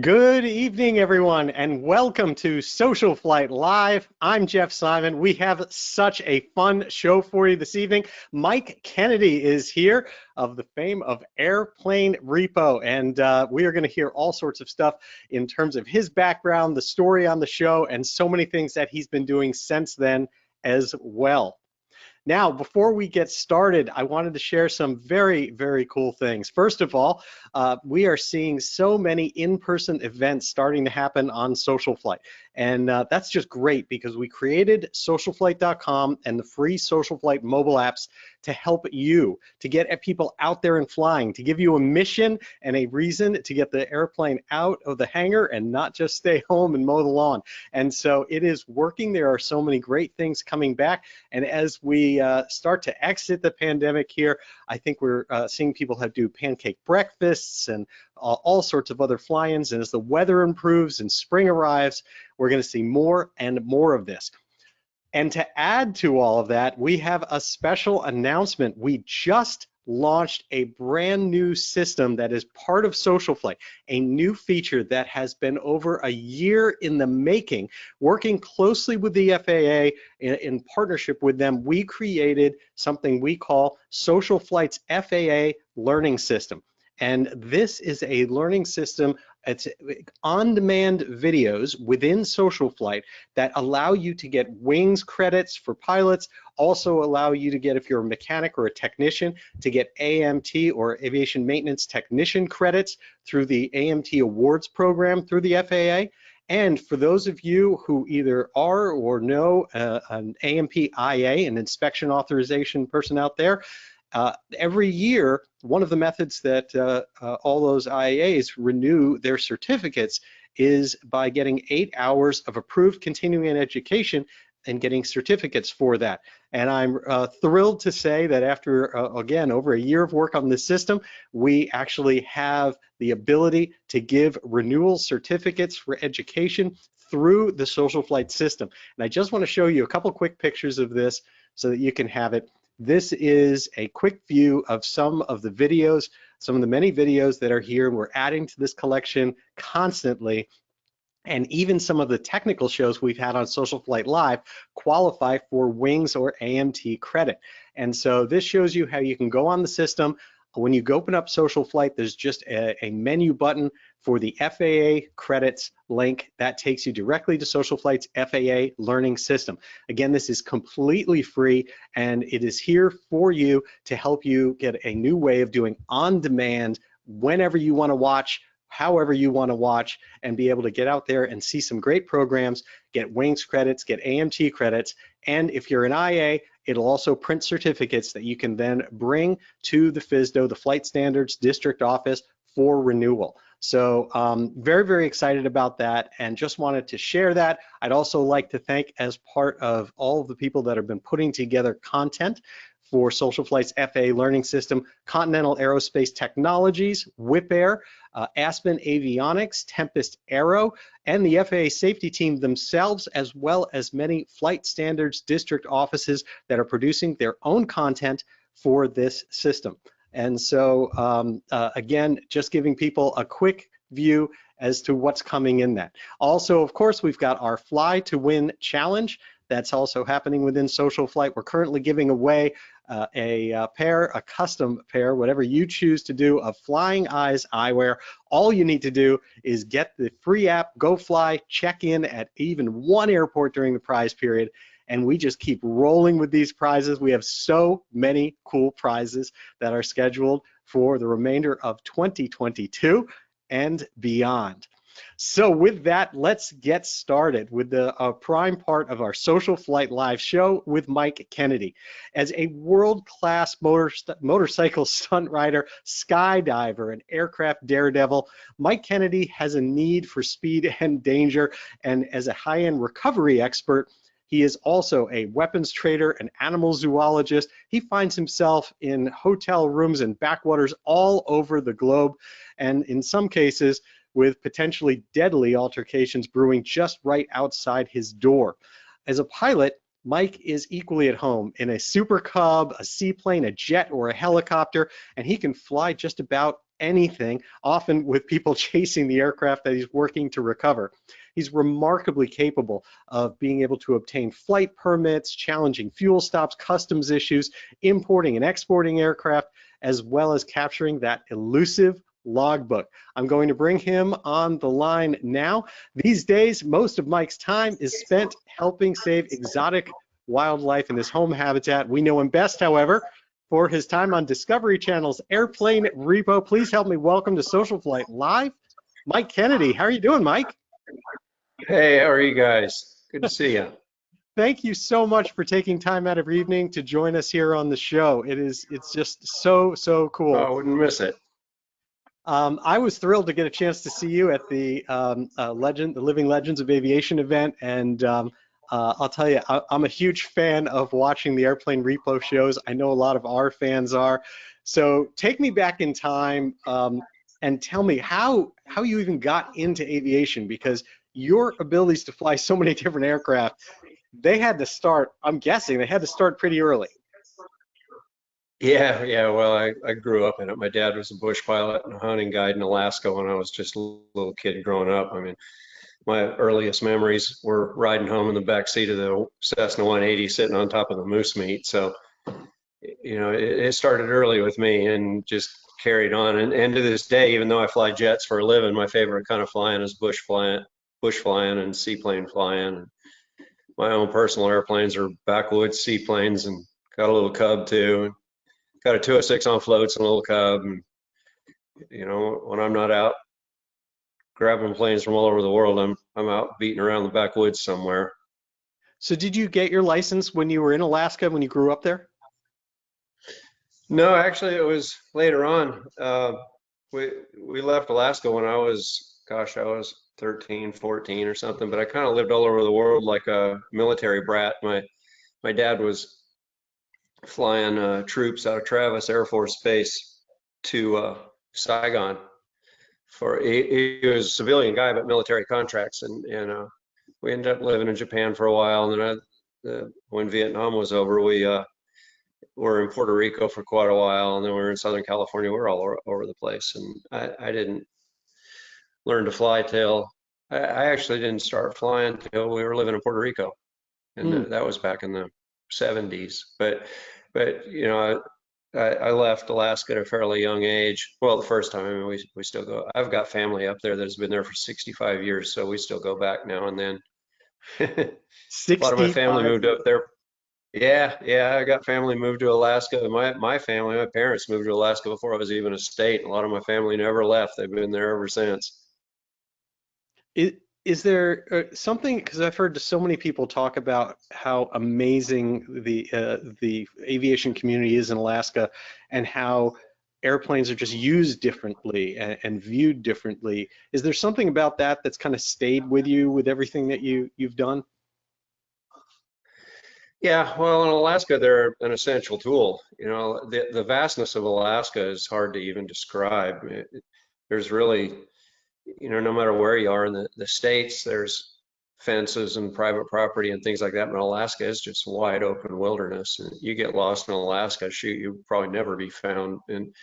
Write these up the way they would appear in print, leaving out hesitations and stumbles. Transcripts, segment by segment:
Good evening, everyone, and welcome to Social Flight Live. I'm Jeff Simon. We have such a fun show for you this evening. Mike Kennedy is here of the fame of Airplane Repo, and we are going to hear all sorts of stuff in terms of his background, the story on the show, and so many things that he's been doing since then as well. Now, before we get started, I wanted to share some very, very cool things. First of all, we are seeing so many in-person events starting to happen on SocialFlight. And that's just great because we created SocialFlight.com and the free SocialFlight mobile apps to help you, to get people out there and flying, to give you a mission and a reason to get the airplane out of the hangar and not just stay home and mow the lawn. And so it is working. There are so many great things coming back. And as we start to exit the pandemic here, I think we're seeing people do pancake breakfasts and all sorts of other fly-ins. And as the weather improves and spring arrives, we're going to see more and more of this. And to add to all of that, we have a special announcement. We just launched a brand new system that is part of SocialFlight, a new feature that has been over a year in the making. Working closely with the FAA in partnership with them, we created something we call SocialFlight's FAA Learning System. And this is a learning system. It's on-demand videos within SocialFlight that allow you to get wings credits for pilots, also allow you to get, if you're a mechanic or a technician, to get AMT or Aviation Maintenance Technician credits through the AMT Awards program through the FAA. And for those of you who either are or know an AMP-IA, an inspection authorization person out there, every year, one of the methods that all those IAs renew their certificates is by getting 8 hours of approved continuing education and getting certificates for that. And I'm thrilled to say that after, again, over a year of work on this system, we actually have the ability to give renewal certificates for education through the SocialFlight system. And I just want to show you a couple quick pictures of this so that you can have it. This is a quick view of some of the videos, some of the many videos that are here. We're adding to this collection constantly. And even some of the technical shows we've had on SocialFlight Live qualify for wings or AMT credit. And so this shows you how you can go on the system. When you open up SocialFlight, there's just a menu button for the FAA credits link that takes you directly to SocialFlight's FAA learning system. Again, this is completely free and it is here for you to help you get a new way of doing on-demand whenever you want to watch, however you want to watch, and be able to get out there and see some great programs, get wings credits, get AMT credits, and if you're an IA, it'll also print certificates that you can then bring to the FSDO, the Flight Standards District Office, for renewal. So very, very excited about that and just wanted to share that. I'd also like to thank, as part of all of the people that have been putting together content for SocialFlight's FAA learning system, Continental Aerospace Technologies, Whip Air, Aspen Avionics, Tempest Aero, and the FAA safety team themselves, as well as many flight standards district offices that are producing their own content for this system. And so again, just giving people a quick view as to what's coming in that. Also, of course, we've got our Fly to Win challenge. That's also happening within SocialFlight. We're currently giving away a pair, a custom pair, whatever you choose to do, of Flying Eyes eyewear. All you need to do is get the free app, Go Fly, check in at even one airport during the prize period, and we just keep rolling with these prizes. We have so many cool prizes that are scheduled for the remainder of 2022 and beyond. So with that, let's get started with the prime part of our SocialFlight Live show with Mike Kennedy. As a world-class motorcycle stunt rider, skydiver, and aircraft daredevil, Mike Kennedy has a need for speed and danger, and as a high-end recovery expert, he is also a weapons trader, an animal zoologist. He finds himself in hotel rooms and backwaters all over the globe, and in some cases, with potentially deadly altercations brewing just right outside his door. As a pilot, Mike is equally at home in a Super Cub, a seaplane, a jet, or a helicopter, and he can fly just about anything, often with people chasing the aircraft that he's working to recover. He's remarkably capable of being able to obtain flight permits, challenging fuel stops, customs issues, importing and exporting aircraft, as well as capturing that elusive logbook. I'm going to bring him on the line now. These days, most of Mike's time is spent helping save exotic wildlife in his home habitat. We know him best, however, for his time on Discovery Channel's Airplane Repo. Please help me welcome to SocialFlight Live, Mike Kennedy. How are you doing, Mike? Hey, how are you guys? Good to see you. Thank you so much for taking time out of your evening to join us here on the show. It's just so cool. I wouldn't miss it. I was thrilled to get a chance to see you at the the Living Legends of Aviation event, and I'll tell you, I'm a huge fan of watching the Airplane Repo shows. I know a lot of our fans are. So take me back in time and tell me how you even got into aviation, because your abilities to fly so many different aircraft, they had to start, I'm guessing, they had to start pretty early. Yeah. Well, I grew up in it. My dad was a bush pilot and a hunting guide in Alaska when I was just a little kid growing up. I mean, my earliest memories were riding home in the back seat of the Cessna 180, sitting on top of the moose meat. So, it started early with me and just carried on. And to this day, even though I fly jets for a living, my favorite kind of flying is bush flying and seaplane flying. My own personal airplanes are backwoods seaplanes, and got a little Cub too. Got a 206 on floats and a little Cub. And, when I'm not out grabbing planes from all over the world, I'm out beating around the backwoods somewhere. So did you get your license when you were in Alaska, when you grew up there? No, actually, it was later on. We left Alaska when I was 13, 14 or something, but I kind of lived all over the world like a military brat. My dad was flying troops out of Travis Air Force Base to Saigon. He was a civilian guy, but military contracts, and we ended up living in Japan for a while. And then when Vietnam was over, we were in Puerto Rico for quite a while, and then we were in Southern California. We were all over the place, and I didn't learn to fly till I actually didn't start flying till we were living in Puerto Rico, and that was back in the 70s. But I left Alaska at a fairly young age. Well, the first time, I mean, we still go. I've got family up there that's been there for 65 years, so we still go back now and then. A lot of my family moved up there. Yeah, I got family moved to Alaska. My family, my parents moved to Alaska before I was even a state. A lot of my family never left. They've been there ever since. Is there something, because I've heard so many people talk about how amazing the aviation community is in Alaska, and how airplanes are just used differently and viewed differently. Is there something about that that's kind of stayed with you with everything that you've done? Yeah, well, in Alaska, they're an essential tool. The vastness of Alaska is hard to even describe. There's really, no matter where you are in the states, there's fences and private property and things like that. But Alaska is just wide open wilderness. And you get lost in Alaska, shoot, you'll probably never be found. And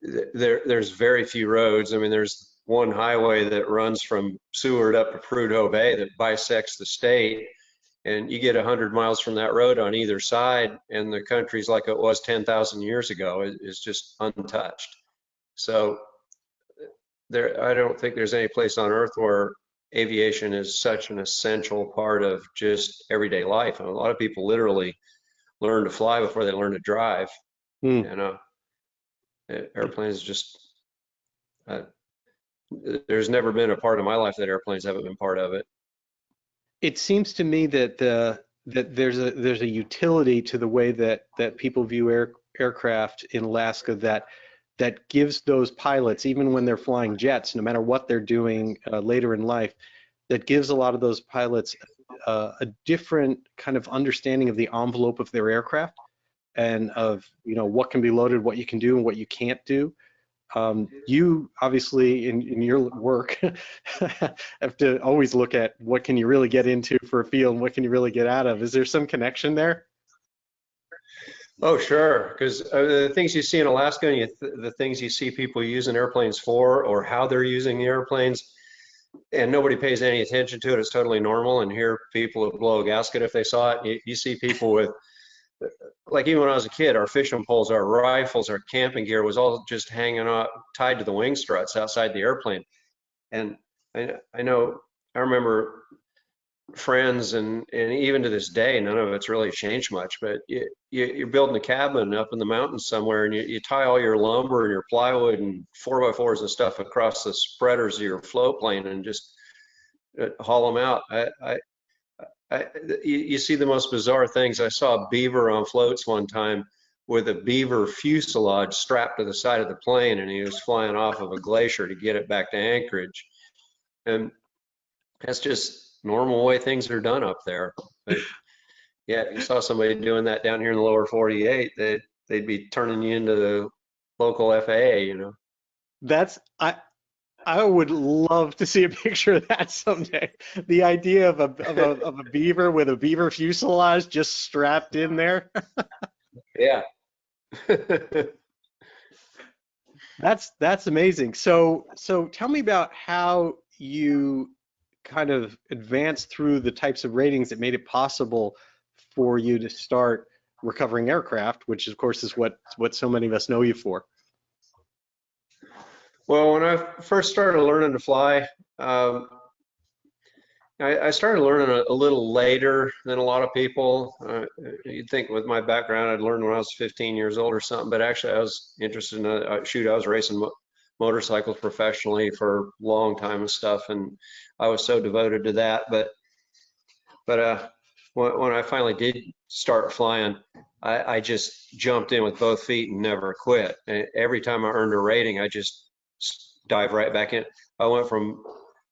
there's very few roads. I mean, there's one highway that runs from Seward up to Prudhoe Bay that bisects the state. And you get 100 miles from that road on either side, and the country's like it was 10,000 years ago. It's just untouched. So I don't think there's any place on earth where aviation is such an essential part of just everyday life. And a lot of people literally learn to fly before they learn to drive. Airplanes just, there's never been a part of my life that airplanes haven't been part of it. It seems to me that that there's a utility to the way that people view aircraft in Alaska that gives those pilots, even when they're flying jets, no matter what they're doing later in life, that gives a lot of those pilots a different kind of understanding of the envelope of their aircraft, and of what can be loaded, what you can do, and what you can't do. You obviously in your work have to always look at what can you really get into for a field and what can you really get out of. Is there some connection there? Oh, sure. Because the things you see in Alaska and the things you see people using airplanes for, or how they're using the airplanes, and nobody pays any attention to it. It's totally normal. And here, people would blow a gasket if they saw it. You see people with, like, even when I was a kid, our fishing poles, our rifles, our camping gear was all just hanging out, tied to the wing struts outside the airplane. And I know, I remember friends, and even to this day, none of it's really changed much, but you're building a cabin up in the mountains somewhere, and you tie all your lumber and your plywood and 4x4s and stuff across the spreaders of your float plane and just haul them out. You see the most bizarre things. I saw a beaver on floats one time with a beaver fuselage strapped to the side of the plane, and he was flying off of a glacier to get it back to Anchorage. And that's just normal way things are done up there. But yeah, if you saw somebody doing that down here in the lower 48, they'd be turning you into the local FAA, you know. That's I would love to see a picture of that someday. The idea of a beaver with a beaver fuselage just strapped in there. Yeah. That's amazing. So tell me about how you kind of advanced through the types of ratings that made it possible for you to start recovering aircraft, which of course is what so many of us know you for. Well, when I first started learning to fly, um, I started learning a little later than a lot of people. You'd think with my background, I'd learned when I was 15 years old or something, but actually I was interested in, shoot, I was racing motorcycles professionally for a long time and stuff, and I was so devoted to that. But when I finally did start flying, I just jumped in with both feet and never quit. And every time I earned a rating, I just dive right back in. I went from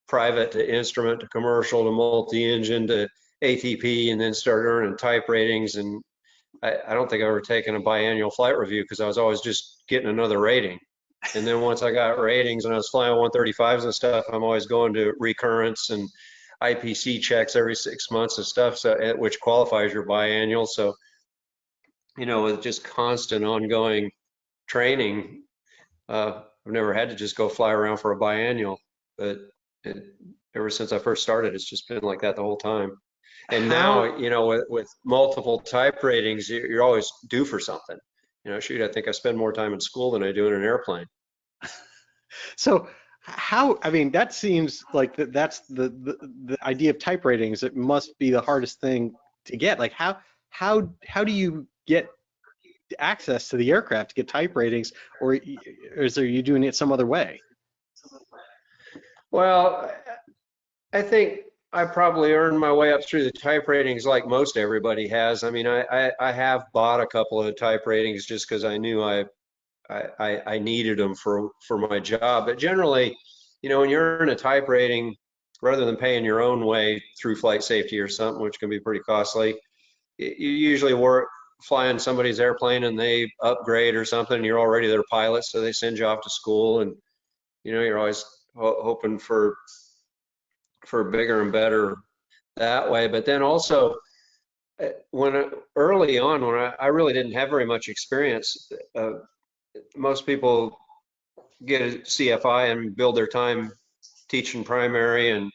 private to instrument to commercial to multi-engine to ATP, and then started earning type ratings. And I don't think I've ever taken a biannual flight review because I was always just getting another rating. And then once I got ratings and I was flying 135s and stuff, I'm always going to recurrence and IPC checks every 6 months and stuff, so which qualifies your biannual. So, with just constant ongoing training, I've never had to just go fly around for a biannual, but it, ever since I first started, it's just been like that the whole time. And How now, with multiple type ratings, you're always due for something. Shoot, I think I spend more time in school than I do in an airplane. so how I mean that seems like that's the idea of type ratings. It must be the hardest thing to get. Like how do you get access to the aircraft to get type ratings, or is there you doing it some other way? Well, I think I probably earned my way up through the type ratings like most everybody has. I mean, I have bought a couple of type ratings just because I knew I needed them for my job. But generally, when you're in a type rating, rather than paying your own way through flight safety or something, which can be pretty costly, you usually work flying somebody's airplane and they upgrade or something, and you're already their pilot, so they send you off to school, and you're always hoping for bigger and better that way. But then also, early on, when I really didn't have very much experience, most people get a CFI and build their time teaching primary and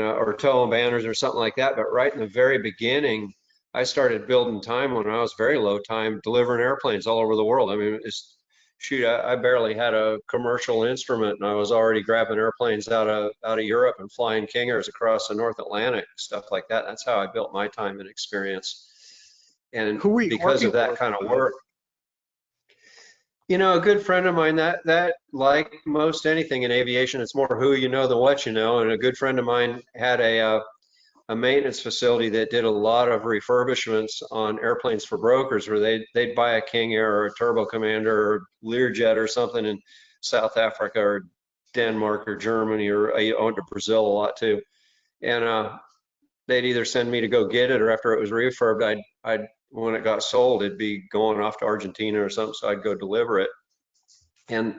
or towing banners or something like that. But right in the very beginning, I started building time when I was very low time, delivering airplanes all over the world. I mean, shoot, I barely had a commercial instrument, and I was already grabbing airplanes out of Europe and flying Kingers across the North Atlantic, stuff like that. That's how I built my time and experience. And Who were you because working of that for? kind of work, a good friend of mine, that like most anything in aviation, it's more who you know than what you know. And a good friend of mine had a maintenance facility that did a lot of refurbishments on airplanes for brokers, where they'd buy a King Air or a Turbo Commander or Learjet or something in South Africa or Denmark or Germany, or I went to Brazil a lot too. And they'd either send me to go get it, or after it was refurbed, I'd when it got sold, it'd be going off to Argentina or something, so I'd go deliver it. And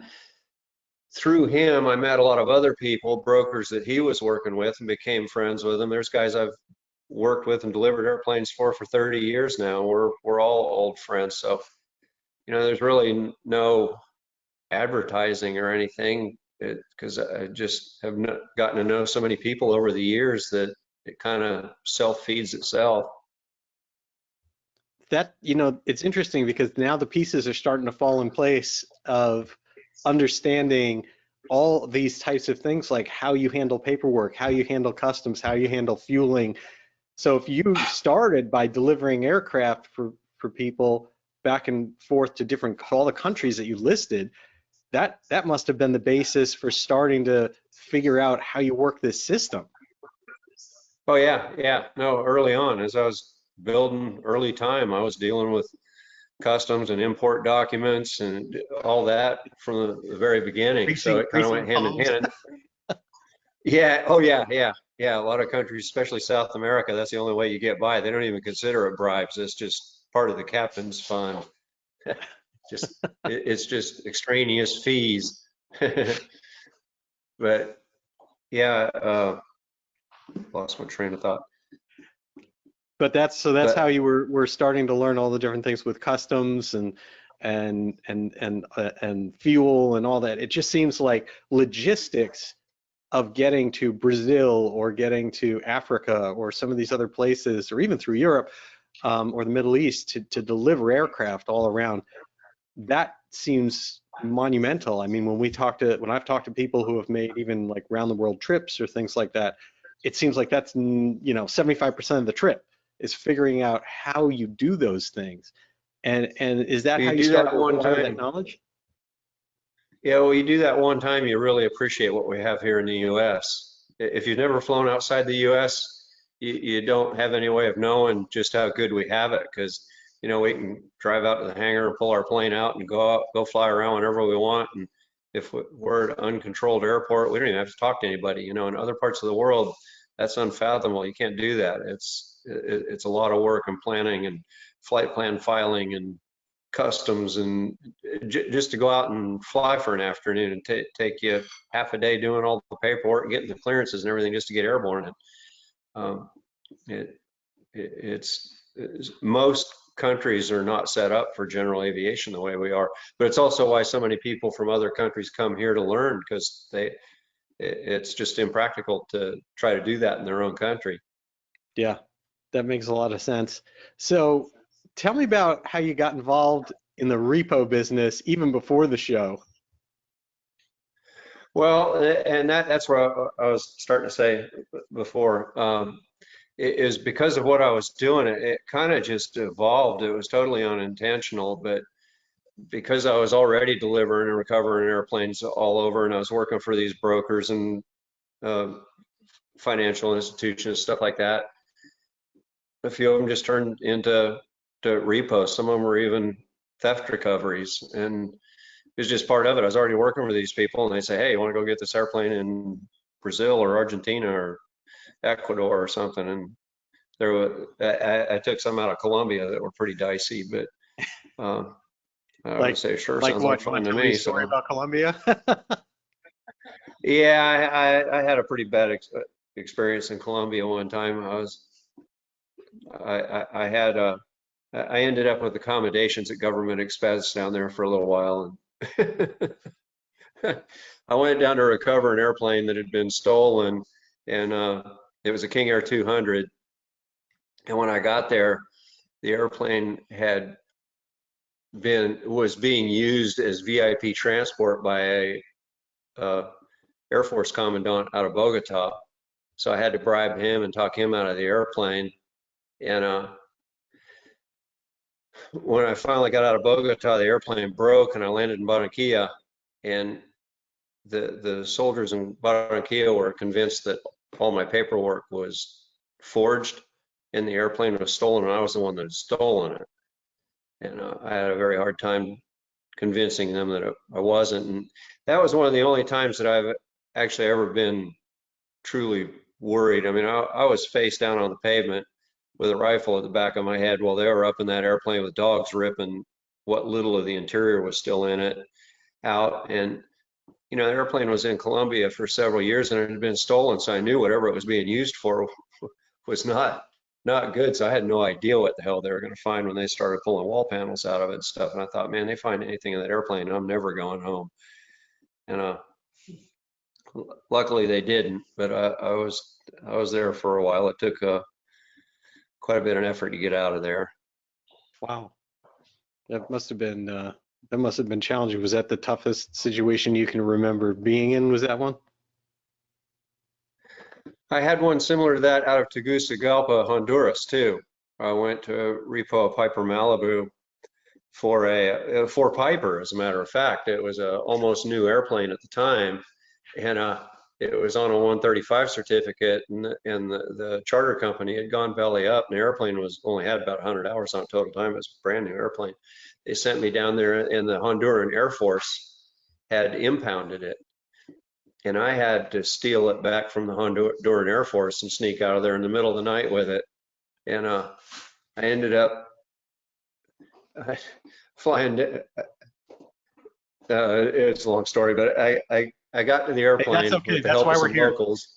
through him, I met a lot of other people, brokers that he was working with, and became friends with them. There's guys I've worked with and delivered airplanes for 30 years now. We're all old friends. So, there's really no advertising or anything because I just have gotten to know so many people over the years that it kind of self-feeds itself. That, it's interesting because now the pieces are starting to fall in place of understanding all these types of things, like how you handle paperwork, how you handle customs, how you handle fueling. So if you started by delivering aircraft for people back and forth to all the countries that you listed, that must have been the basis for starting to figure out how you work this system. Oh yeah, yeah. No, early on, as I was building early time, I was dealing with customs and import documents and all that from the very beginning. So it kind of Greasing went hand in palms. hand. Yeah. Oh yeah, yeah, yeah. A lot of countries, especially South America, that's the only way you get by. They don't even consider it bribes. It's just part of the captain's fund. It's just extraneous fees. But yeah, lost my train of thought. But that's how But you were starting to learn all the different things with customs and fuel and all that. It just seems like logistics of getting to Brazil or getting to Africa or some of these other places, or even through Europe or the Middle East to deliver aircraft all around. That seems monumental. I mean, when I've talked to people who have made even like round the world trips or things like that, it seems like that's 75% of the trip is figuring out how you do those things. And is that how you you do started that to one acquire that time. knowledge? Yeah, well, you do that one time, you really appreciate what we have here in the US. If you've never flown outside the US, you don't have any way of knowing just how good we have it because, we can drive out to the hangar and pull our plane out and go fly around whenever we want. And if we're at an uncontrolled airport, we don't even have to talk to anybody. In other parts of the world, that's unfathomable. You can't do that. It's a lot of work and planning and flight plan filing and customs and just to go out and fly for an afternoon and take you half a day doing all the paperwork and getting the clearances and everything just to get airborne. And um, it, it's most countries are not set up for general aviation the way we are, but it's also why so many people from other countries come here to learn because it's just impractical to try to do that in their own country. Yeah, that makes a lot of sense. So tell me about how you got involved in the repo business even before the show. Well, and that's what I was starting to say before. It is because of what I was doing. It kind of just evolved. It was totally unintentional, but because I was already delivering and recovering airplanes all over, and I was working for these brokers and uh, financial institutions, stuff like that, a few of them just turned into repos. Some of them were even theft recoveries, and it was just part of it. I was already working for these people, and they say, "Hey, you want to go get this airplane in Brazil or Argentina or Ecuador or something?" And I took some out of Colombia that were pretty dicey, but um, I would Like, say, sure, like sounds like what? You want fun to to tell me a me. story So about Colombia? yeah, I had a pretty bad experience in Colombia one time. I had I ended up with accommodations at government expense down there for a little while, and I went down to recover an airplane that had been stolen, and it was a King Air 200. And when I got there, the airplane was being used as VIP transport by a Air Force commandant out of Bogota. So I had to bribe him and talk him out of the airplane. And when I finally got out of Bogota, the airplane broke and I landed in Barranquilla. And the soldiers in Barranquilla were convinced that all my paperwork was forged and the airplane was stolen and I was the one that had stolen it. And I had a very hard time convincing them that I wasn't. And that was one of the only times that I've actually ever been truly worried. I mean, I was face down on the pavement with a rifle at the back of my head while they were up in that airplane with dogs ripping what little of the interior was still in it out. And, the airplane was in Colombia for several years and it had been stolen. So I knew whatever it was being used for was not not good. So I had no idea what the hell they were going to find when they started pulling wall panels out of it and stuff. And I thought, man, they find anything in that airplane, I'm never going home. And luckily they didn't. But I was there for a while. It took quite a bit of effort to get out of there. Wow. That must have been challenging. Was that the toughest situation you can remember being in? Was that one? I had one similar to that out of Tegucigalpa, Honduras, too. I went to Repo Piper Malibu for Piper, as a matter of fact. It was a almost new airplane at the time, and it was on a 135 certificate, and the charter company had gone belly up, and the airplane was only had about 100 hours on total time. It was a brand new airplane. They sent me down there, and the Honduran Air Force had impounded it. And I had to steal it back from the Honduran Air Force and sneak out of there in the middle of the night with it. And I ended up flying. It's a long story, but I got to the airplane Hey, that's okay. with the That's help why of we're some here. locals.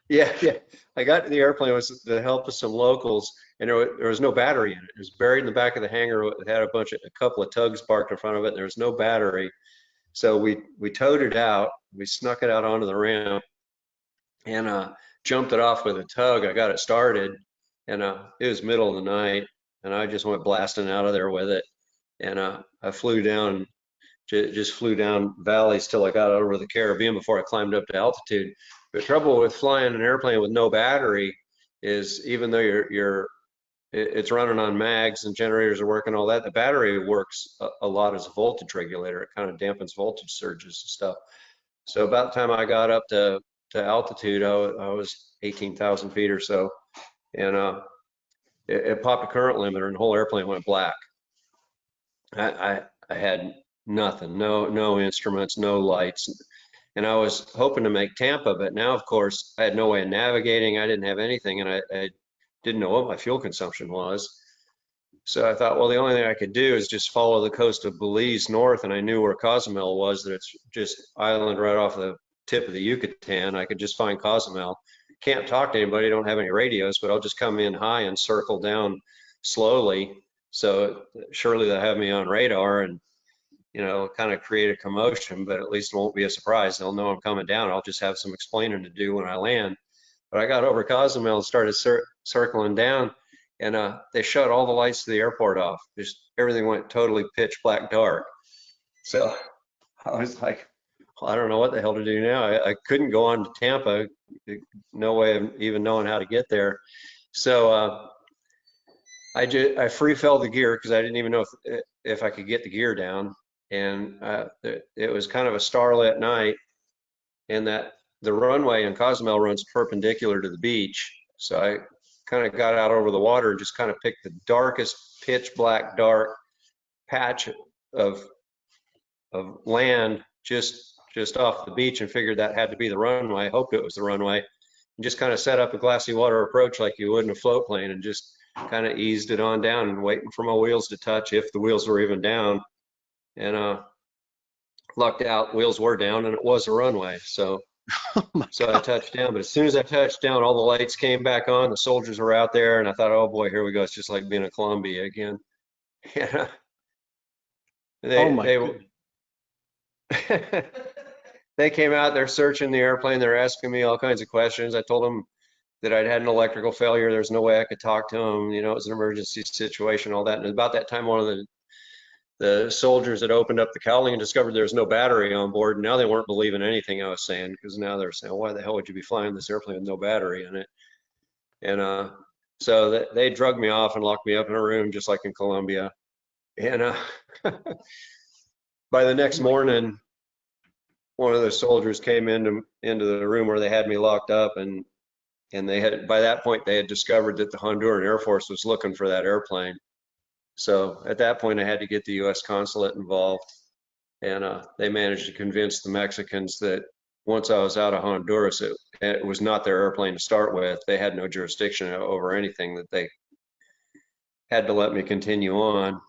Yeah, yeah. I got to the airplane with the help of some locals, and there was no battery in it. It was buried in the back of the hangar. It had a couple of tugs parked in front of it, and there was no battery. So we towed it out. We snuck it out onto the ramp and jumped it off with a tug. I got it started, and it was middle of the night, and I just went blasting out of there with it. And I flew down, just flew down valleys till I got over the Caribbean before I climbed up to altitude. The trouble with flying an airplane with no battery is even though it's running on mags and generators are working, all that, the battery works a lot as a voltage regulator. It kind of dampens voltage surges and stuff. So about the time I got up to altitude, I was 18,000 feet or so, and it popped a current limiter and the whole airplane went black. I had nothing, no instruments, no lights, and I was hoping to make Tampa, but now of course I had no way of navigating. I didn't have anything, and I didn't know what my fuel consumption was. So I thought, well, the only thing I could do is just follow the coast of Belize north, and I knew where Cozumel was, that it's just island right off the tip of the Yucatan. I could just find Cozumel. Can't talk to anybody, don't have any radios, but I'll just come in high and circle down slowly. So surely they'll have me on radar and, kind of create a commotion, but at least it won't be a surprise. They'll know I'm coming down. I'll just have some explaining to do when I land. But I got over Cozumel and started circling down, and they shut all the lights to the airport off. Just everything went totally pitch black dark. So I was like, well, I don't know what the hell to do now. I couldn't go on to Tampa, no way of even knowing how to get there. So I free fell the gear because I didn't even know if I could get the gear down. And it was kind of a starlit night, and that the runway in Cozumel runs perpendicular to the beach. So I kind of got out over the water and just kind of picked the darkest pitch black dark patch of land just off the beach and figured that had to be the runway. I hoped it was the runway, and just kind of set up a glassy water approach like you would in a float plane, and just kind of eased it on down and waiting for my wheels to touch, if the wheels were even down. And lucked out, wheels were down, and it was a runway. So I touched down, but as soon as I touched down, all the lights came back on. The soldiers were out there, and I thought, oh boy, here we go. It's just like being in Colombia again. Yeah. They came out, they're searching the airplane, they're asking me all kinds of questions. I told them that I'd had an electrical failure. There's no way I could talk to them. It was an emergency situation, all that. And about that time, one of the soldiers had opened up the cowling and discovered there was no battery on board. And now they weren't believing anything I was saying, because now they're saying, why the hell would you be flying this airplane with no battery in it? And so they drugged me off and locked me up in a room just like in Colombia. And by the next morning, one of the soldiers came into the room where they had me locked up, and they had, by that point, they had discovered that the Honduran Air Force was looking for that airplane. So at that point, I had to get the U.S. consulate involved, and they managed to convince the Mexicans that once I was out of Honduras, it was not their airplane to start with. They had no jurisdiction over anything, that they had to let me continue on.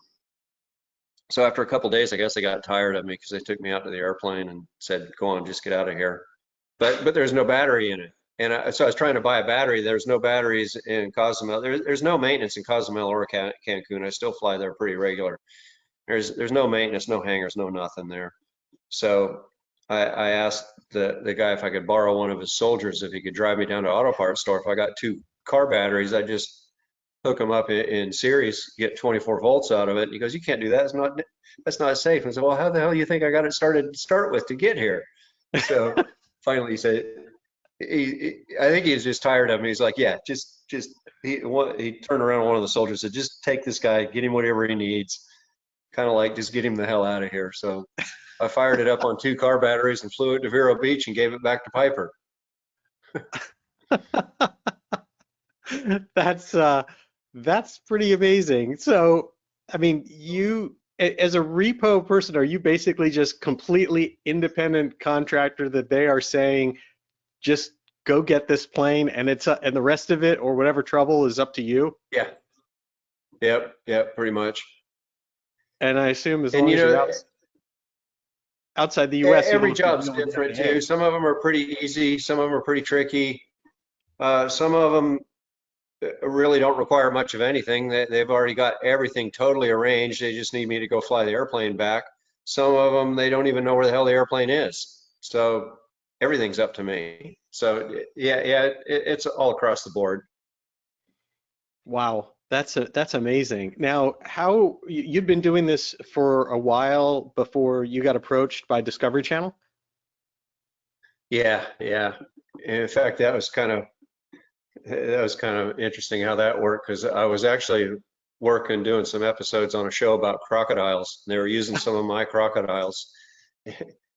So after a couple of days, I guess they got tired of me, because they took me out to the airplane and said, go on, just get out of here. But there's no battery in it. So I was trying to buy a battery. There's no batteries in Cozumel. There's no maintenance in Cozumel or Cancun. I still fly there pretty regular. There's no maintenance, no hangars, no nothing there. So I asked the guy if I could borrow one of his soldiers, if he could drive me down to auto parts store. If I got 2 car batteries, I just hook them up in series, get 24 volts out of it. He goes, "You can't do that. That's not safe." I said, "Well, how the hell do you think I got it started to start with to get here?" So finally he said, I think he was just tired of me. He's like, "Yeah, he turned around to one of the soldiers and said, just take this guy, get him whatever he needs. Kind of like, just get him the hell out of here." So I fired it up on 2 car batteries and flew it to Vero Beach and gave it back to Piper. That's pretty amazing. So, I mean, as a repo person, are you basically just completely independent contractor that they are saying, just go get this plane and and the rest of it or whatever trouble is up to you? Yeah. Yep, pretty much. And I assume as And long you as you're know, outside the US, you every don't you job's don't have to different hang. too. Some of them are pretty easy, some of them are pretty tricky. Some of them really don't require much of anything. They've already got everything totally arranged. They just need me to go fly the airplane back. Some of them, they don't even know where the hell the airplane is. So everything's up to me. So yeah, it's all across the board. Wow, that's amazing. Now, you've been doing this for a while before you got approached by Discovery Channel? Yeah. In fact, that was kind of interesting how that worked, because I was actually doing some episodes on a show about crocodiles. They were using some of my crocodiles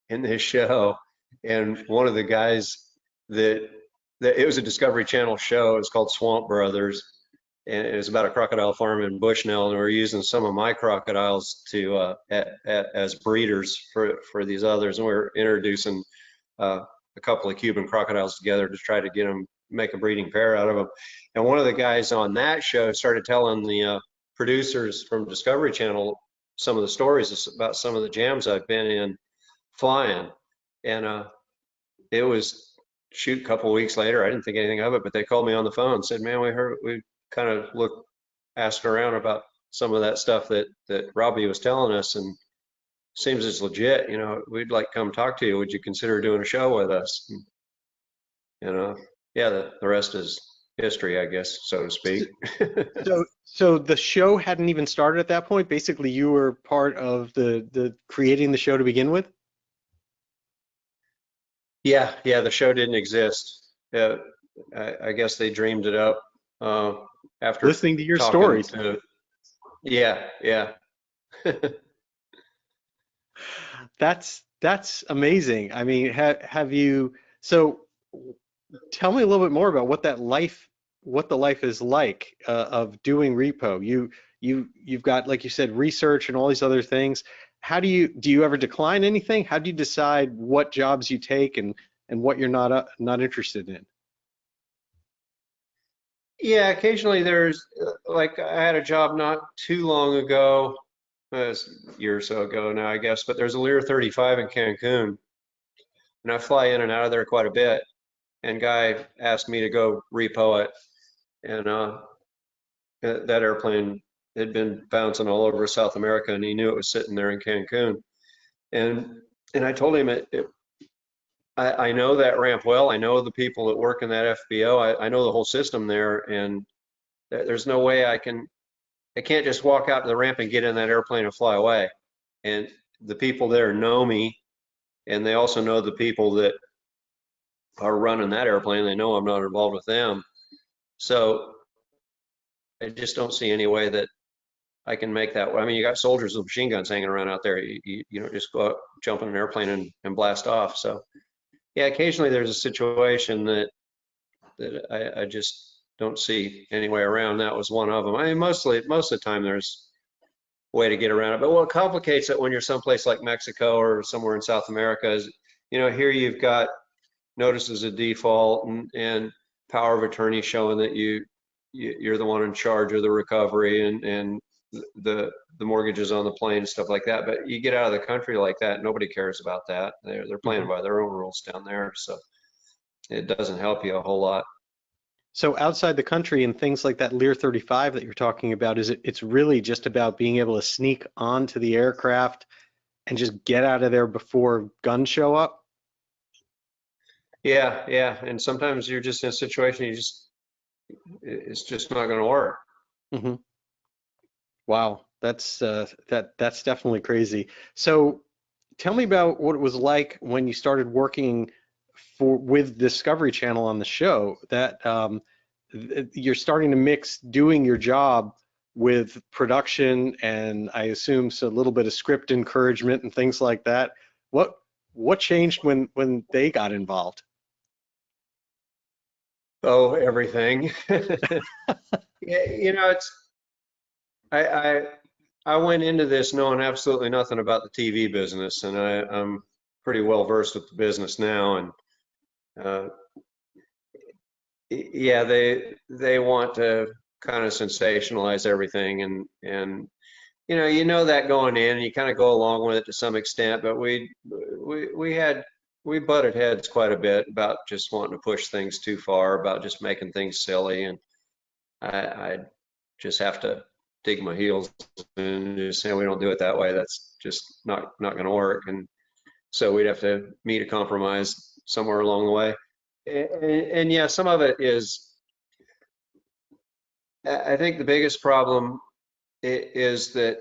in this show, and one of the guys that, it was a Discovery Channel show. It was called Swamp Brothers, and it was about a crocodile farm in Bushnell, and we were using some of my crocodiles as breeders for these others, and we were introducing a couple of Cuban crocodiles together to try to make a breeding pair out of them. And one of the guys on that show started telling the producers from Discovery Channel some of the stories about some of the jams I've been in flying. And it was, shoot, a couple of weeks later, I didn't think anything of it, but they called me on the phone and said, "Man, we kind of asked around about some of that stuff that Robbie was telling us, and seems it's legit. We'd like to come talk to you. Would you consider doing a show with us?" And, yeah, the rest is history, I guess, so to speak. So the show hadn't even started at that point. Basically, you were part of the creating the show to begin with. Yeah, the show didn't exist. I guess they dreamed it up after Listening to your talking stories. to, yeah. That's amazing. I mean, have you? So tell me a little bit more about what the life is like of doing repo. You've got, like you said, research and all these other things. Do you ever decline anything? How do you decide what jobs you take and what you're not interested in? Yeah, occasionally there's, like, I had a job not too long ago, it's a year or so ago now, I guess, but there's a Lear 35 in Cancun, and I fly in and out of there quite a bit. And guy asked me to go repo it, and that airplane had been bouncing all over South America, and he knew it was sitting there in Cancun. And I told him I know that ramp well. I know the people that work in that FBO. I know the whole system there, and there's no way I can't just walk out to the ramp and get in that airplane and fly away. And the people there know me, and they also know the people that are running that airplane. They know I'm not involved with them. So I just don't see any way that I can make that. I mean, you got soldiers with machine guns hanging around out there. You don't just go out, jump in an airplane and blast off. So yeah, occasionally there's a situation that I just don't see any way around. That was one of them. I mean, most of the time there's a way to get around it. But what complicates it when you're someplace like Mexico or somewhere in South America is, here you've got notices of default and power of attorney showing that you're the one in charge of the recovery and the mortgages on the plane and stuff like that. But you get out of the country like that, nobody cares about that. They're playing by their own rules down there. So it doesn't help you a whole lot. So outside the country and things like that Lear 35 that you're talking about, it's really just about being able to sneak onto the aircraft and just get out of there before guns show up? Yeah, yeah. And sometimes you're just in a situation it's just not going to work. Hmm. Wow, that's definitely crazy. So tell me about what it was like when you started working with Discovery Channel on the show. That you're starting to mix doing your job with production, and I assume so a little bit of script encouragement and things like that. What what changed when they got involved? Oh, everything. Yeah, I, I I went into this knowing absolutely nothing about the TV business, and I'm pretty well versed with the business now. And uh, yeah, they want to kind of sensationalize everything, and you know that going in, and you kind of go along with it to some extent. But we butted heads quite a bit about just wanting to push things too far, about just making things silly, and I just have to dig my heels and just say we don't do it that way. That's just not going to work. And so we'd have to meet a compromise somewhere along the way. And yeah, some of it is. I think the biggest problem is that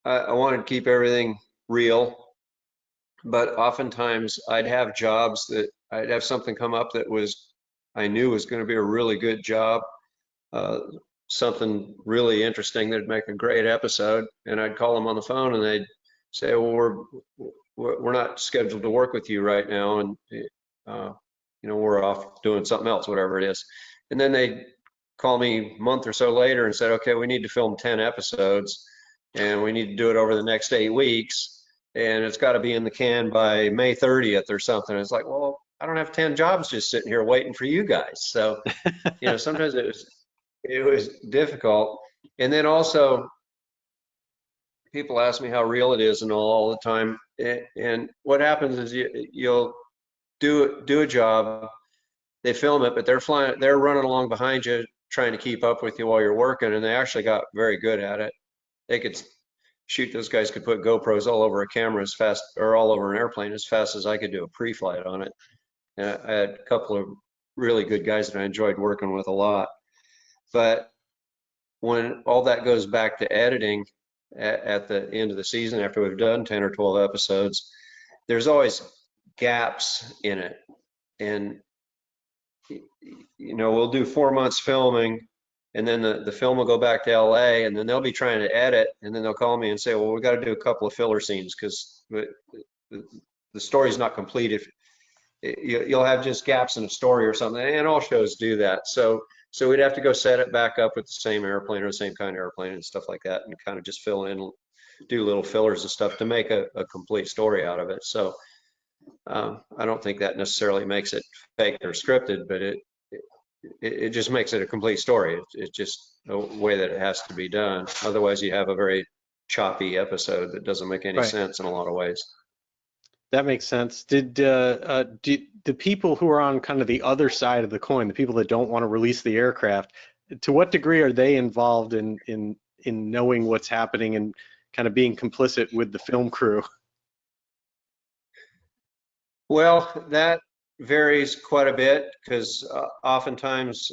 I wanted to keep everything real, but oftentimes I'd have jobs that I'd have something come up that I knew was going to be a really good job, uh, something really interesting that'd make a great episode, and I'd call them on the phone and they'd say, well, we're not scheduled to work with you right now, and uh, we're off doing something else, whatever it is. And then they'd call me a month or so later and said, okay, we need to film 10 episodes and we need to do it over the next 8 weeks, and it's got to be in the can by May 30th or something. It's like, well, I don't have 10 jobs just sitting here waiting for you guys. So, sometimes it was difficult. And then also people ask me how real it is and all the time. And what happens is you'll do a job, they film it, but they're running along behind you trying to keep up with you while you're working, and they actually got very good at it. They could shoot, those guys could put GoPros all over a camera as fast, or all over an airplane as fast as I could do a pre-flight on it. And I had a couple of really good guys that I enjoyed working with a lot. But when all that goes back to editing at the end of the season, after we've done 10 or 12 episodes, there's always gaps in it. And, we'll do 4 months filming, and then the film will go back to LA, and then they'll be trying to edit, and then they'll call me and say, well, we got to do a couple of filler scenes because the story's not complete if you'll have just gaps in a story or something, and all shows do that. So we'd have to go set it back up with the same airplane or the same kind of airplane and stuff like that, and kind of just fill in, do little fillers and stuff to make a complete story out of it. So I don't think that necessarily makes it fake or scripted, but it just makes it a complete story. It's just a way that it has to be done. Otherwise, you have a very choppy episode that doesn't make any Right. sense in a lot of ways. That makes sense. Did the people who are on kind of the other side of the coin, the people that don't want to release the aircraft, to what degree are they involved in knowing what's happening and kind of being complicit with the film crew? Well, that varies quite a bit because oftentimes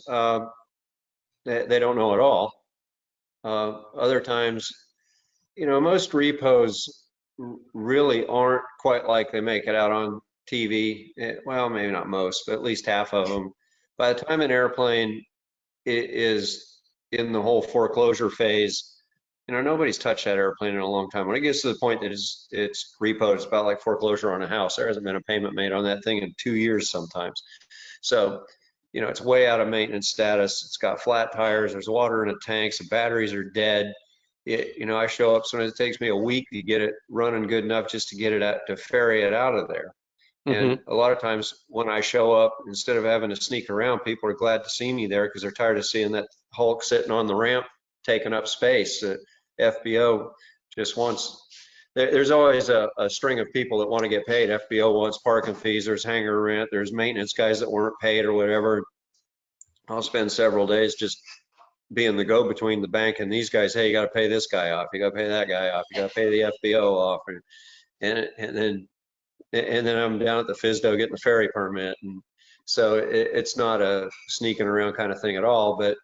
they don't know at all. Other times, most repos really aren't quite like they make it out on TV. Well, maybe not most, but at least half of them. By the time an airplane is in the whole foreclosure phase, nobody's touched that airplane in a long time. When it gets to the point that it's repoed, it's about like foreclosure on a house. There hasn't been a payment made on that thing in 2 years sometimes. So, it's way out of maintenance status. It's got flat tires. There's water in the tanks. The batteries are dead. I show up, sometimes it takes me a week to get it running good enough just to get it out, to ferry it out of there. And Hmm. a lot of times when I show up, instead of having to sneak around, people are glad to see me there because they're tired of seeing that Hulk sitting on the ramp taking up space. The FBO just wants, there's always a string of people that want to get paid. FBO wants parking fees, there's hangar rent, there's maintenance guys that weren't paid or whatever. I'll spend several days just being the go-between the bank and these guys. Hey, you got to pay this guy off, you got to pay that guy off, you got to pay the FBO off, and then I'm down at the FSDO getting the ferry permit. And so it's not a sneaking around kind of thing at all, but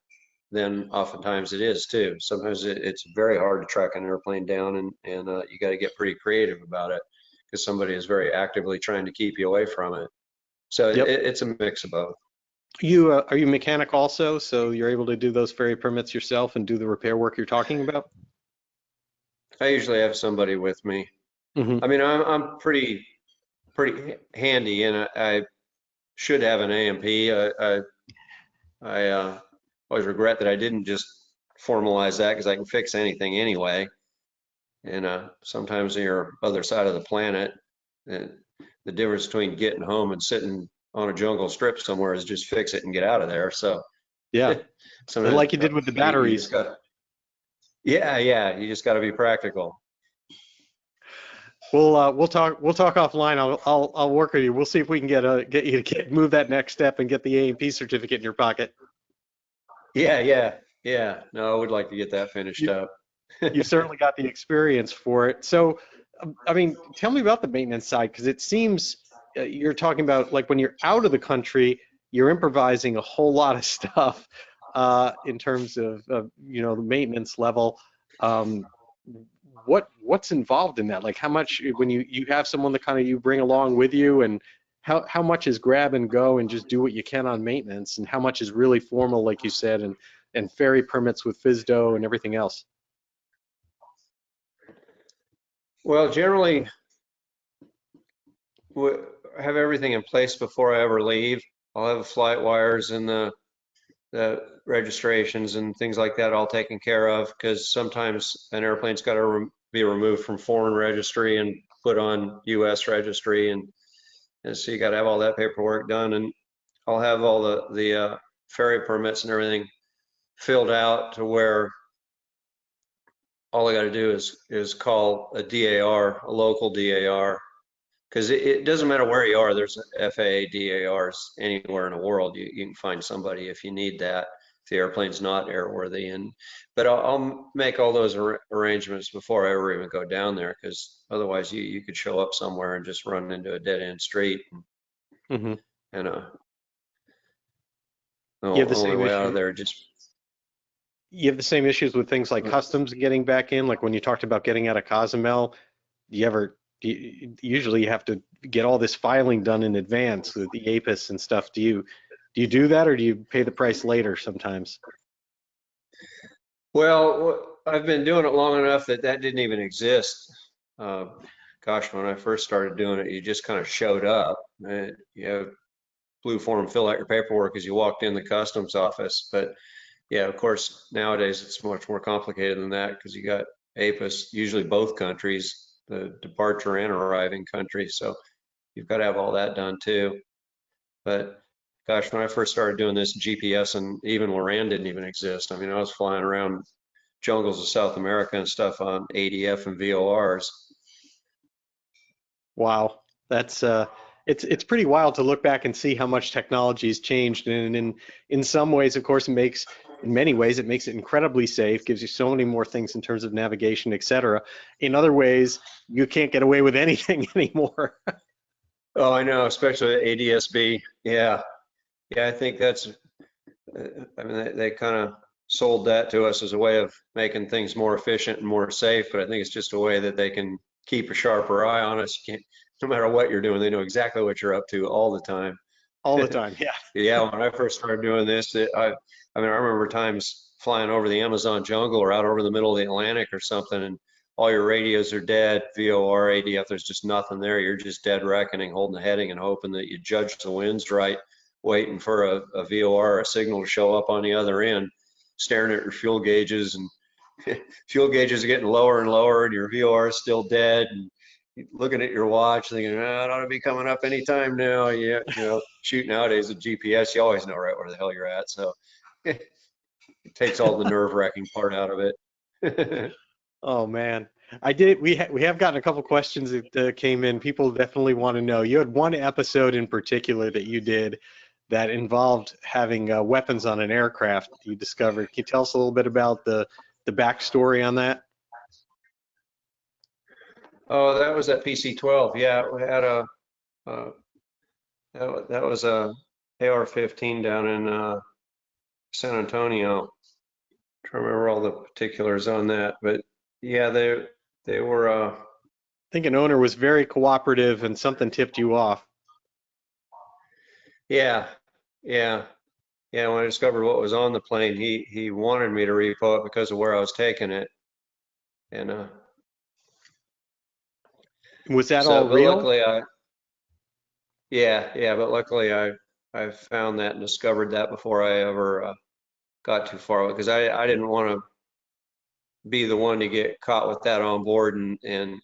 then oftentimes it is too. Sometimes it's very hard to track an airplane down, and you got to get pretty creative about it because somebody is very actively trying to keep you away from it. So Yep. it's a mix of both. Are you mechanic also, so you're able to do those ferry permits yourself and do the repair work you're talking about? I usually have somebody with me. Mm-hmm. I mean, I'm pretty handy, and I should have an A&P. I always regret that I didn't just formalize that because I can fix anything anyway. And sometimes on your other side of the planet, the difference between getting home and sitting on a jungle strip somewhere is just fix it and get out of there. So Yeah, sometimes like you did with the you batteries. just got, yeah, you just got to be practical. We'll talk offline. I'll work with you. We'll see if we can get you to move that next step and get the A&P certificate in your pocket. Yeah. No, I would like to get that finished up. You've certainly got the experience for it. So, I mean, tell me about the maintenance side, because it seems you're talking about like when you're out of the country, you're improvising a whole lot of stuff in terms of you know, the maintenance level. Um, what's involved in that? Like how much when you have someone that kind of you bring along with you, and how much is grab and go and just do what you can on maintenance, and how much is really formal, like you said, and ferry permits with FSDO and everything else? Well, generally, we have everything in place before I ever leave. I'll have the flight wires and the registrations and things like that all taken care of, because sometimes an airplane's got to be removed from foreign registry and put on US registry, and so you got to have all that paperwork done. And I'll have all the ferry permits and everything filled out to where all I got to do is call a DAR, a local DAR, because it doesn't matter where you are. There's FAA DARs anywhere in the world. You can find somebody if you need that, if the airplane's not airworthy. But I'll make all those arrangements before I ever even go down there, because otherwise you could show up somewhere and just run into a dead end street. Mm-hmm. And the You have the only same way out of issue. there just. You have the same issues with things like customs getting back in, like when you talked about getting out of Cozumel. Usually you have to get all this filing done in advance with the APIS and stuff. Do you do that, or do you pay the price later sometimes? Well, I've been doing it long enough that didn't even exist. Gosh, when I first started doing it, you just kind of showed up. You have blue form, fill out your paperwork as you walked in the customs office. But yeah, of course, nowadays it's much more complicated than that, because you got APIS, usually both countries, the departure and arriving country. So you've got to have all that done too. But gosh, when I first started doing this, GPS and even Loran didn't even exist. I mean, I was flying around jungles of South America and stuff on ADF and VORs. Wow, that's it's pretty wild to look back and see how much technology has changed, and in some ways, of course, in many ways it makes it incredibly safe, gives you so many more things in terms of navigation, etc. In other ways, you can't get away with anything anymore. Oh, I know, especially ADSB. Yeah, I think that's. I mean, they kind of sold that to us as a way of making things more efficient and more safe, but I think it's just a way that they can keep a sharper eye on us. You can't, no matter what you're doing, they know exactly what you're up to all the time. All the time, yeah. Yeah, when I first started doing this, I mean, I remember times flying over the Amazon jungle or out over the middle of the Atlantic or something, and all your radios are dead, VOR, ADF, there's just nothing there. You're just dead reckoning, holding the heading and hoping that you judge the winds right, waiting for a VOR or a signal to show up on the other end, staring at your fuel gauges, and fuel gauges are getting lower and lower, and your VOR is still dead, and looking at your watch thinking, oh, it ought to be coming up anytime now. Yeah, shoot, nowadays with GPS, you always know right where the hell you're at. So it takes all the nerve-wracking part out of it. Oh man. I did. We have gotten a couple questions that came in. People definitely want to know. You had one episode in particular that you did that involved having weapons on an aircraft you discovered. Can you tell us a little bit about the backstory on that? Oh, that was at PC-12. Yeah, we had uh, that was a AR-15 down in San Antonio. Trying to remember all the particulars on that, but yeah, they were I think an owner was very cooperative and something tipped you off. yeah, yeah, yeah. When I discovered what was on the plane, he wanted me to repo it because of where I was taking it, and Was that all so but real? luckily yeah, but luckily I found that and discovered that before I ever got too far because I didn't want to be the one to get caught with that on board and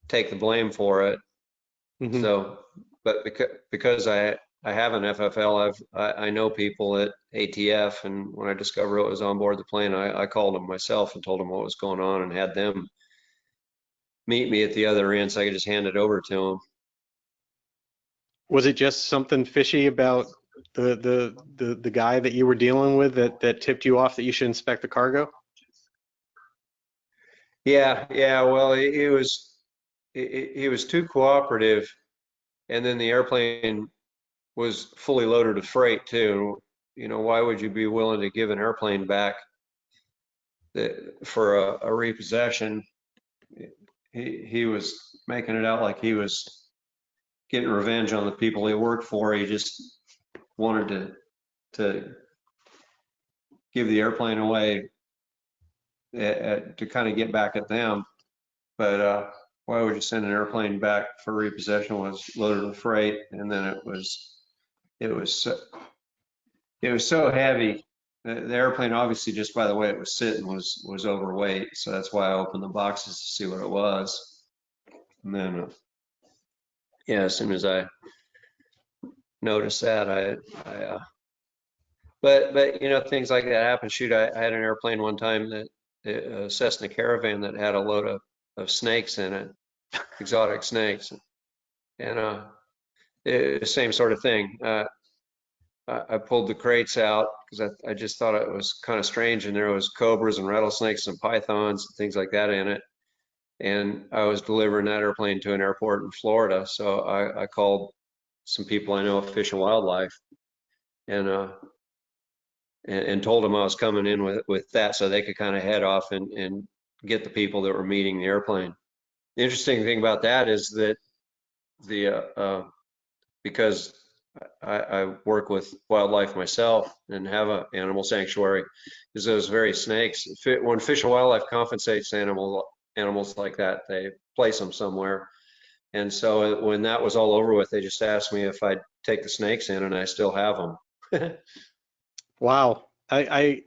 take the blame for it. Hmm. So, but because I have an FFL, I know people at ATF, and when I discovered what was on board the plane, I called them myself and told them what was going on and had them meet me at the other end so I could just hand it over to them. Was it just something fishy about the guy that you were dealing with that tipped you off that you should inspect the cargo? Yeah. Well, he was too cooperative, and then the airplane was fully loaded with freight too. You know, why would you be willing to give an airplane back for a repossession? He was making it out like he was getting revenge on the people he worked for. He just wanted to give the airplane away to kind of get back at them. But why would you send an airplane back for repossession? Was loaded with freight, and then it was so, it was so heavy. The airplane, obviously, just by the way it was sitting, was overweight. So that's why I opened the boxes to see what it was. And then, yeah, as soon as I noticed that, but you know, things like that happen. Shoot, I had an airplane one time that a Cessna Caravan that had a load of snakes in it, exotic snakes, and the same sort of thing. I pulled the crates out because I just thought it was kind of strange, and there was cobras and rattlesnakes and pythons and things like that in it. And I was delivering that airplane to an airport in Florida, so I called some people I know of Fish and Wildlife, and and told them I was coming in with that so they could kind of head off and get the people that were meeting the airplane. The interesting thing about that is that the because I work with wildlife myself and have an animal sanctuary, is those very snakes. When Fish and Wildlife compensates animals like that, they place them somewhere. And so when that was all over with, they just asked me if I'd take the snakes in, and I still have them. Wow. I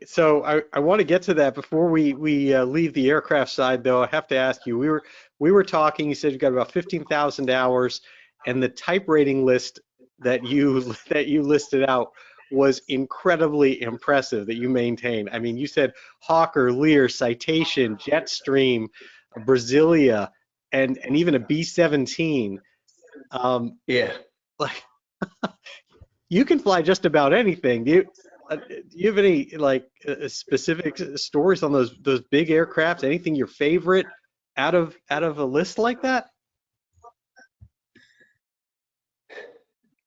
want to get to that before we leave the aircraft side though. I have to ask you. We were talking. You said you got about 15,000 hours, and the type rating list that you that you listed out was incredibly impressive that you maintain. I mean, you said Hawker, Lear, Citation, Jetstream, Brasilia, and even a B-17. Yeah. Like you can fly just about anything. Do you have any like specific stories on those big aircraft? Anything your favorite out of a list like that?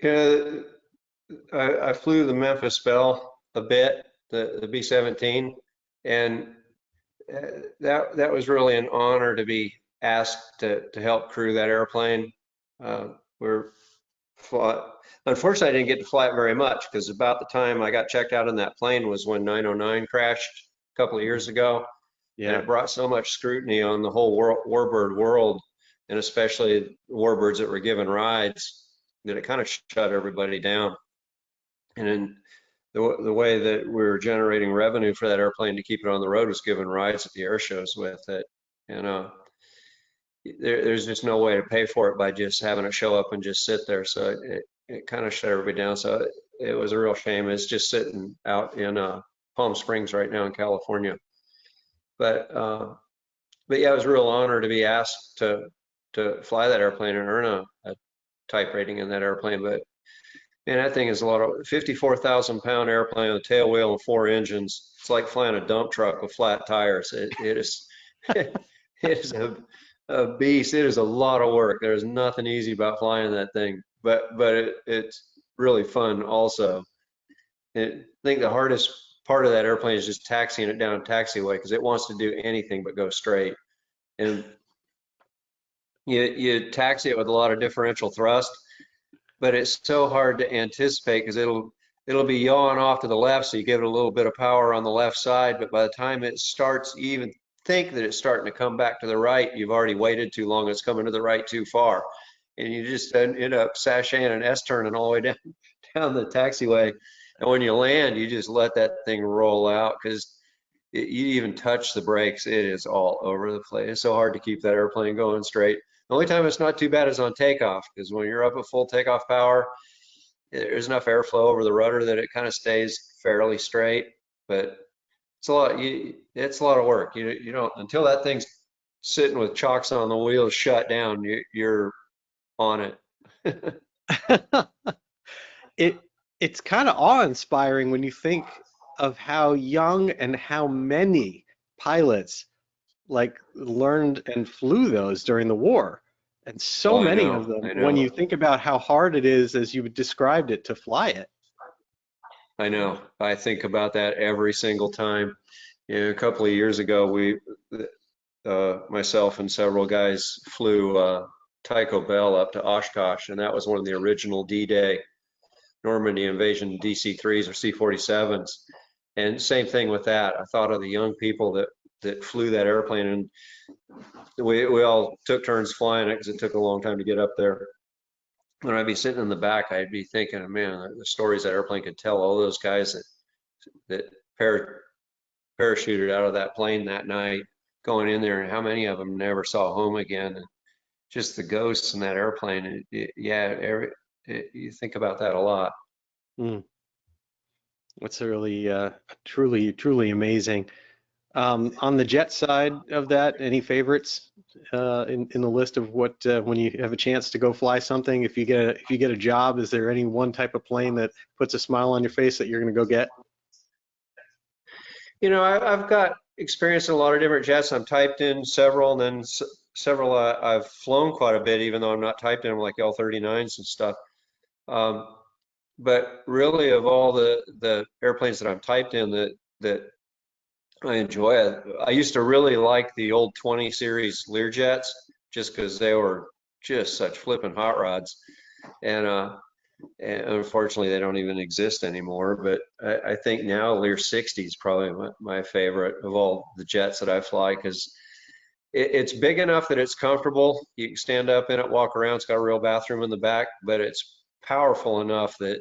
Yeah, I flew the Memphis Belle a bit, the B-17, and that was really an honor to be asked to help crew that airplane. We're fly, Unfortunately, I didn't get to fly it very much because about the time I got checked out in that plane was when 909 crashed a couple of years ago, and Yeah. it brought so much scrutiny on the whole warbird world, and especially warbirds that were given rides, that it kind of shut everybody down. And then the way that we were generating revenue for that airplane to keep it on the road was giving rides at the air shows with it. And there's just no way to pay for it by just having it show up and just sit there. So it kind of shut everybody down. So it was a real shame. It's just sitting out in Palm Springs right now in California. But yeah, it was a real honor to be asked to fly that airplane and earn a type rating in that airplane. But man, that thing is a lot of 54,000-pound airplane with a tail wheel and 4 engines. It's like flying a dump truck with flat tires. It is it is a beast. It is a lot of work. There's nothing easy about flying that thing, but it's really fun also. I think the hardest part of that airplane is just taxiing it down a taxiway because it wants to do anything but go straight. And you taxi it with a lot of differential thrust, but it's so hard to anticipate because it'll be yawing off to the left, so you give it a little bit of power on the left side, but by the time it starts, you even think that it's starting to come back to the right, you've already waited too long, it's coming to the right too far. And you just end up sashaying and S-turning all the way down the taxiway. And when you land, you just let that thing roll out because you even touch the brakes, it is all over the place. It's so hard to keep that airplane going straight. The only time it's not too bad is on takeoff, because when you're up at full takeoff power, there's enough airflow over the rudder that it kind of stays fairly straight. But it's a lot. It's a lot of work. You don't, until that thing's sitting with chocks on the wheels shut down, you're on it. It's kind of awe-inspiring when you think of how young and how many pilots like learned and flew those during the war. And so Oh, I many of know. them, I when know. you think about how hard it is, as you described it, to fly it. I know. I think about that every single time. A couple of years ago, myself and several guys flew Tycho Bell up to Oshkosh, and that was one of the original D-Day Normandy invasion DC-3s or C-47s. And same thing with that. I thought of the young people that flew that airplane, and we all took turns flying it because it took a long time to get up there. When I'd be sitting in the back, I'd be thinking, man, the stories that airplane could tell, all those guys that parachuted out of that plane that night, going in there, and how many of them never saw home again. And just the ghosts in that airplane. You think about that a lot. Mm, it's really, truly amazing. On the jet side of that, any favorites in the list of what when you have a chance to go fly something? If you get a job, is there any one type of plane that puts a smile on your face that you're going to go get? I've got experience in a lot of different jets. I'm typed in several, and then several I've flown quite a bit, even though I'm not typed in them, like L-39s and stuff. But really, of all the airplanes that I'm typed in that I enjoy it, I used to really like the old 20 series Learjets, just because they were just such flipping hot rods. And unfortunately, they don't even exist anymore. But I think now Lear 60 is probably my favorite of all the jets that I fly, because it's big enough that it's comfortable. You can stand up in it, walk around. It's got a real bathroom in the back, but it's powerful enough that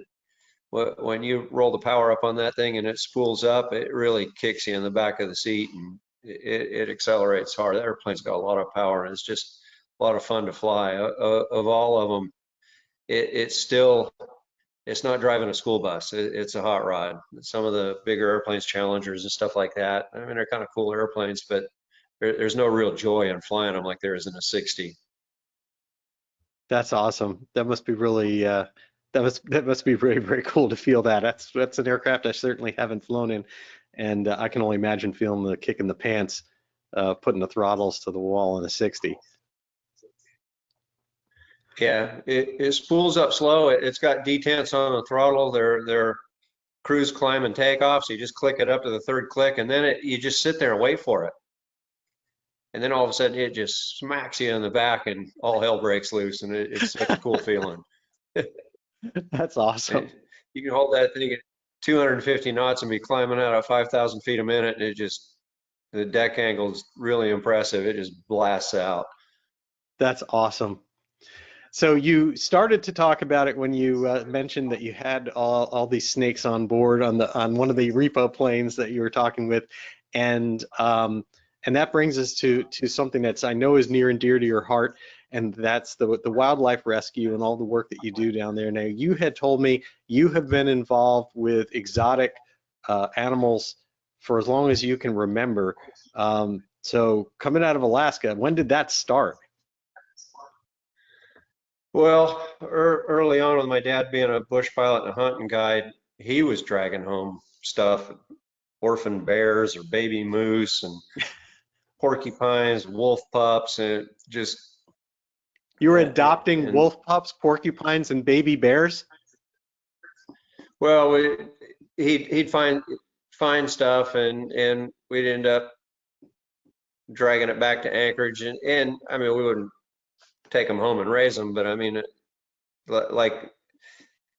when you roll the power up on that thing and it spools up, it really kicks you in the back of the seat, and it accelerates hard. That airplane's got a lot of power, and it's just a lot of fun to fly. Of all of them, it's not driving a school bus. It's a hot rod. Some of the bigger airplanes, Challengers and stuff like that, I mean, they're kind of cool airplanes, but there's no real joy in flying them like there is in a 60. That's awesome. That must be really that must be very, very cool to feel that. That's an aircraft I certainly haven't flown in, and I can only imagine feeling the kick in the pants, putting the throttles to the wall in a 60. Yeah, it spools up slow. It's got detents on the throttle. They're cruise, climb, and take off. So you just click it up to the third click, and then you just sit there and wait for it. And then all of a sudden it just smacks you in the back, and all hell breaks loose, and it's such a cool feeling. That's awesome. You can hold that thing at 250 knots and be climbing out at 5,000 feet a minute, and the deck angle is really impressive. It just blasts out. That's awesome. So you started to talk about it when you mentioned that you had all these snakes on board on one of the Repo planes that you were talking with, and that brings us to something that's I know is near and dear to your heart, and that's the wildlife rescue and all the work that you do down there. Now, you had told me you have been involved with exotic animals for as long as you can remember. So coming out of Alaska, when did that start? Well, early on with my dad being a bush pilot and a hunting guide, he was dragging home stuff, orphan bears or baby moose and porcupines, wolf pups, and just, You were adopting and wolf pups, porcupines, and baby bears? well, he'd find stuff, and we'd end up dragging it back to Anchorage, and I mean, we wouldn't take them home and raise them, but I mean, like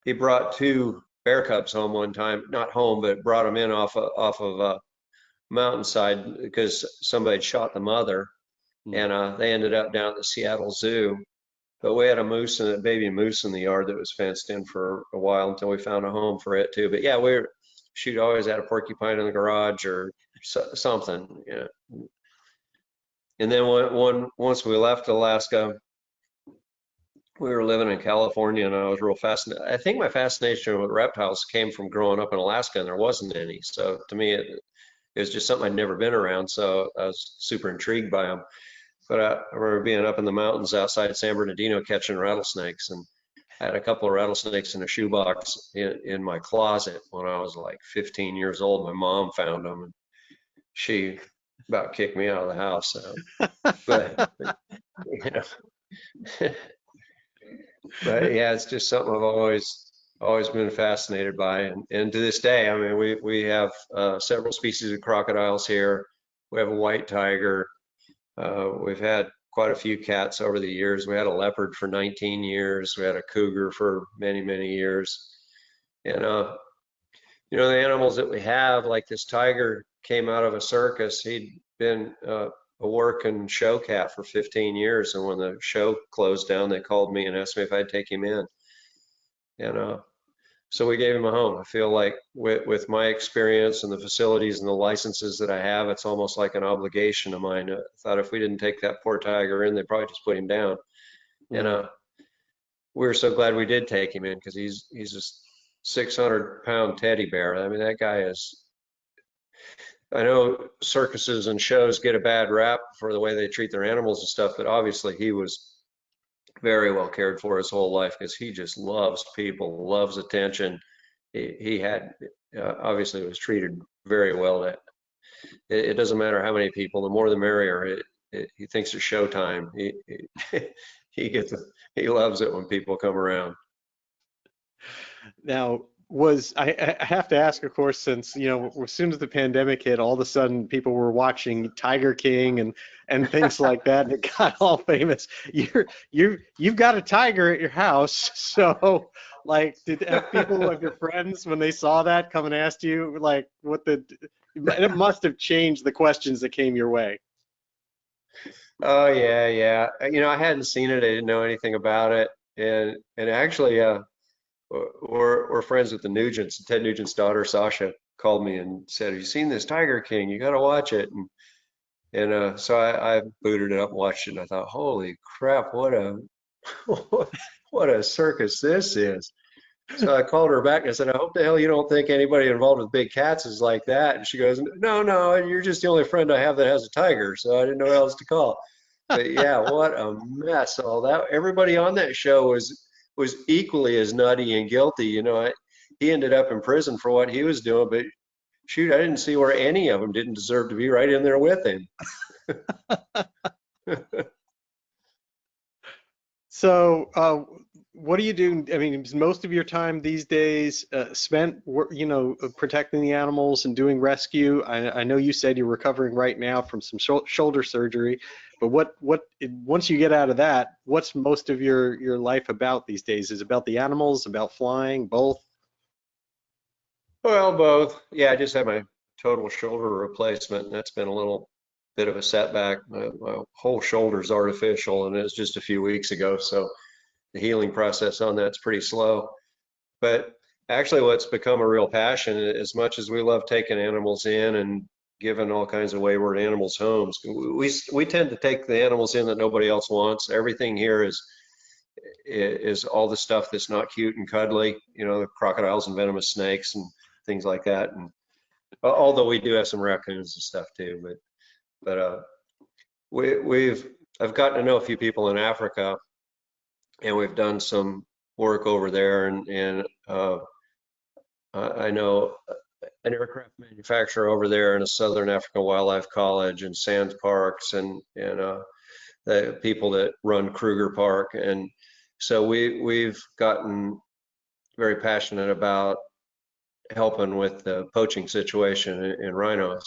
he brought two bear cubs home one time, not home, but brought them in off of a mountainside because somebody had shot the mother, and they ended up down at the Seattle Zoo. But we had a moose and a baby moose in the yard that was fenced in for a while until we found a home for it too. But yeah, she'd always had a porcupine in the garage or something. Yeah. And then once we left Alaska, we were living in California, and I was real fascinated. I think my fascination with reptiles came from growing up in Alaska, and there wasn't any. So to me, it was just something I'd never been around. So I was super intrigued by them. But I remember being up in the mountains outside San Bernardino catching rattlesnakes, and I had a couple of rattlesnakes in a shoebox in my closet when I was like 15 years old. My mom found them, and she about kicked me out of the house. So, but you know, but yeah, it's just something I've always been fascinated by, and to this day, I mean, we have several species of crocodiles here. We have a white tiger. We've had quite a few cats over the years. We had a leopard for 19 years. We had a cougar for many, many years. And, you know, the animals that we have, like this tiger came out of a circus. He'd been a work and show cat for 15 years. And when the show closed down, they called me and asked me if I'd take him in. And so we gave him a home. I feel like with my experience and the facilities and the licenses that I have, it's almost like an obligation of mine. I thought if we didn't take that poor tiger in, they'd probably just put him down. And we were so glad we did take him in because he's a 600-pound teddy bear. I mean, that guy is. I know circuses and shows get a bad rap for the way they treat their animals and stuff, but obviously he was very well cared for his whole life because he just loves people, loves attention. He had obviously was treated very well. It doesn't matter how many people, the more the merrier. He thinks it's showtime. He loves it when people come around. Now, I have to ask, of course, since as soon as the pandemic hit, all of a sudden people were watching Tiger King and things like that, and it got all famous. You've got a tiger at your house, so like, did people of your friends when they saw that come and asked you like it must have changed the questions that came your way. Oh yeah, yeah. You know, I hadn't seen it. I didn't know anything about it, and actually, we're friends with the Nugents. Ted Nugent's daughter Sasha called me and said, "Have you seen this Tiger King? You got to watch it." And so I booted it up and watched it, and I thought, "Holy crap, what a what a circus this is!" So I called her back and I said, "I hope the hell you don't think anybody involved with big cats is like that." And she goes, "No, no, you're just the only friend I have that has a tiger." So I didn't know who else to call. But yeah, what a mess! All that everybody on that show was equally as nutty and guilty. You know, he ended up in prison for what he was doing, but shoot, I didn't see where any of them didn't deserve to be right in there with him. So, what do you do? I mean, is most of your time these days spent, protecting the animals and doing rescue? I know you said you're recovering right now from some shoulder surgery, but once you get out of that, what's most of your life about these days? Is it about the animals, about flying, both? Well, both. Yeah, I just had my total shoulder replacement, and that's been a little bit of a setback. My whole shoulder's artificial, and it was just a few weeks ago, so the healing process on that's pretty slow. But actually, what's become a real passion, as much as we love taking animals in and giving all kinds of wayward animals homes, we tend to take the animals in that nobody else wants. Everything here is all the stuff that's not cute and cuddly, you know, the crocodiles and venomous snakes and things like that. Although we do have some raccoons and stuff too, but I've gotten to know a few people in Africa, and we've done some work over there, and I know an aircraft manufacturer over there in a Southern African Wildlife College and Sands Parks, and the people that run Kruger Park, and so we've gotten very passionate about helping with the poaching situation in rhinos,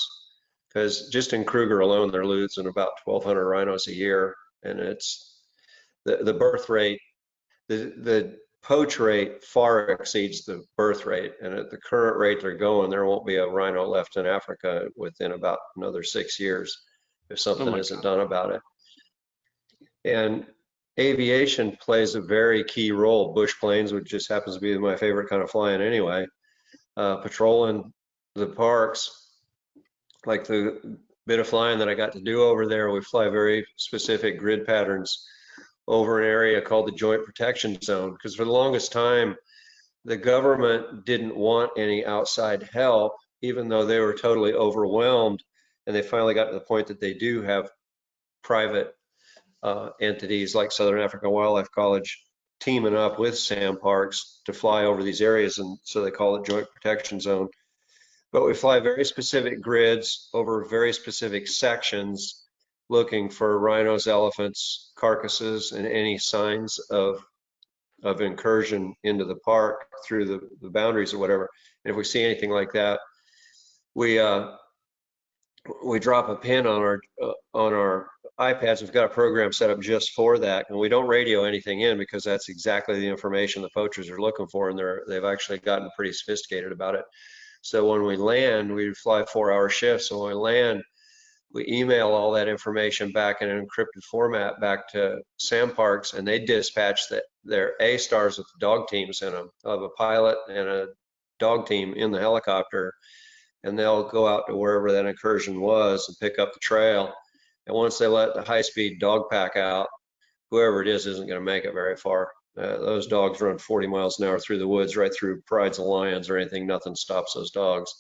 because just in Kruger alone they're losing about 1,200 rhinos a year, and it's the birth rate, the poach rate far exceeds the birth rate, and at the current rate they're going, there won't be a rhino left in Africa within about another 6 years if Oh something my isn't God. done about it. And aviation plays a very key role. Bush planes, which just happens to be my favorite kind of flying anyway, patrolling the parks, like the bit of flying that I got to do over there, we fly very specific grid patterns over an area called the Joint Protection Zone, because for the longest time, the government didn't want any outside help, even though they were totally overwhelmed. And they finally got to the point that they do have private entities like Southern African Wildlife College teaming up with SAM parks to fly over these areas, and so they call it Joint Protection Zone. But we fly very specific grids over very specific sections, looking for rhinos, elephants, carcasses, and any signs of incursion into the park through the boundaries or whatever. And if we see anything like that, we drop a pin on our iPads. We've got a program set up just for that, and we don't radio anything in, because that's exactly the information the poachers are looking for, and they've actually gotten pretty sophisticated about it. So when we land, we fly 4-hour shifts. So when we land, we email all that information back in an encrypted format back to SAM Parks, and they dispatch their A-stars with dog teams in them. They'll have a pilot and a dog team in the helicopter, and they'll go out to wherever that incursion was and pick up the trail. And once they let the high-speed dog pack out, whoever it is isn't going to make it very far. Those dogs run 40 miles an hour through the woods, right through prides of lions or anything. Nothing stops those dogs.